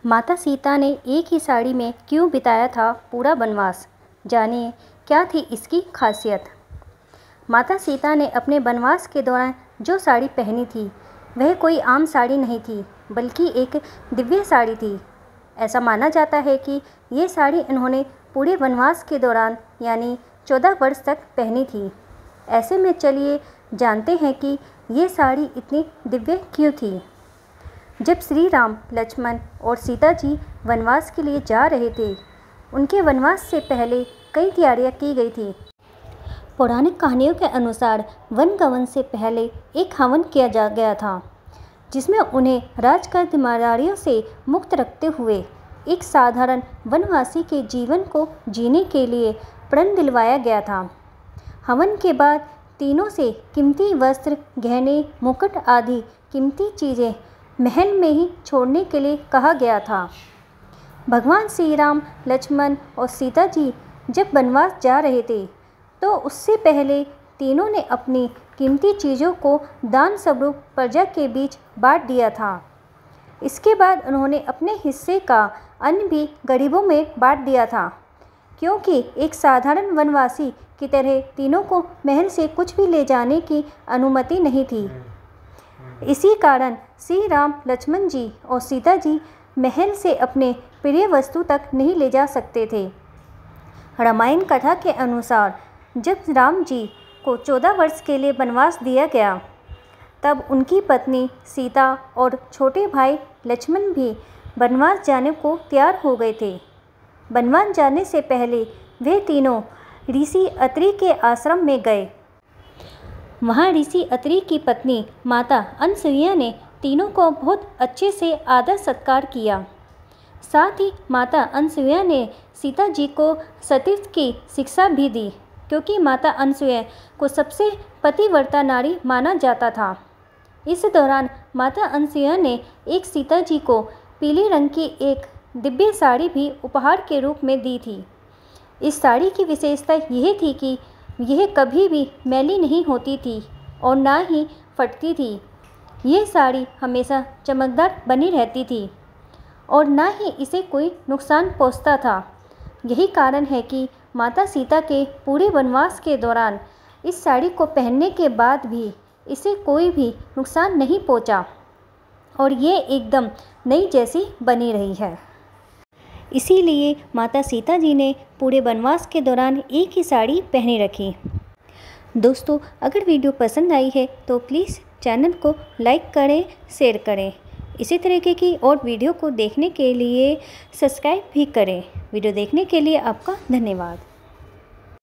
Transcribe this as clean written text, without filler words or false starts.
माता सीता ने एक ही साड़ी में क्यों बिताया था पूरा वनवास? जानिए क्या थी इसकी खासियत। माता सीता ने अपने वनवास के दौरान जो साड़ी पहनी थी वह कोई आम साड़ी नहीं थी, बल्कि एक दिव्य साड़ी थी। ऐसा माना जाता है कि ये साड़ी इन्होंने पूरे वनवास के दौरान यानी 14 वर्ष तक पहनी थी। ऐसे में चलिए जानते हैं कि ये साड़ी इतनी दिव्य क्यों थी। जब श्री राम, लक्ष्मण और सीता जी वनवास के लिए जा रहे थे, उनके वनवास से पहले कई तैयारियां की गई थी। पौराणिक कहानियों के अनुसार वनगमन से पहले एक हवन किया जा गया था, जिसमें उन्हें राज की जिम्मेदारियों से मुक्त रखते हुए एक साधारण वनवासी के जीवन को जीने के लिए प्रण दिलवाया गया था। हवन के बाद तीनों से कीमती वस्त्र, गहने, मुकुट आदि कीमती चीज़ें महल में ही छोड़ने के लिए कहा गया था। भगवान श्री राम, लक्ष्मण और सीता जी जब वनवास जा रहे थे तो उससे पहले तीनों ने अपनी कीमती चीज़ों को दान स्वरूप प्रजा के बीच बांट दिया था। इसके बाद उन्होंने अपने हिस्से का अन्न भी गरीबों में बांट दिया था, क्योंकि एक साधारण वनवासी की तरह तीनों को महल से कुछ भी ले जाने की अनुमति नहीं थी। इसी कारण श्री राम, लक्ष्मण जी और सीता जी महल से अपने प्रिय वस्तु तक नहीं ले जा सकते थे। रामायण कथा के अनुसार जब राम जी को 14 वर्ष के लिए वनवास दिया गया, तब उनकी पत्नी सीता और छोटे भाई लक्ष्मण भी वनवास जाने को तैयार हो गए थे। वनवास जाने से पहले वे तीनों ऋषि अत्रि के आश्रम में गए। वहाँ ऋषि अत्रि की पत्नी माता अनसुईया ने तीनों को बहुत अच्छे से आदर सत्कार किया। साथ ही माता अनसुईया ने सीता जी को सतीत्व की शिक्षा भी दी, क्योंकि माता अनसुईया को सबसे पतिव्रता नारी माना जाता था। इस दौरान माता अनसुईया ने एक सीता जी को पीले रंग की एक दिव्य साड़ी भी उपहार के रूप में दी थी। इस साड़ी की विशेषता यह थी कि यह कभी भी मैली नहीं होती थी और ना ही फटती थी। यह साड़ी हमेशा चमकदार बनी रहती थी और ना ही इसे कोई नुकसान पहुंचता था। यही कारण है कि माता सीता के पूरे वनवास के दौरान इस साड़ी को पहनने के बाद भी इसे कोई भी नुकसान नहीं पहुंचा और ये एकदम नई जैसी बनी रही है। इसीलिए माता सीता जी ने पूरे वनवास के दौरान एक ही साड़ी पहने रखी। दोस्तों, अगर वीडियो पसंद आई है तो प्लीज़ चैनल को लाइक करें, शेयर करें। इसी तरीके की और वीडियो को देखने के लिए सब्सक्राइब भी करें। वीडियो देखने के लिए आपका धन्यवाद।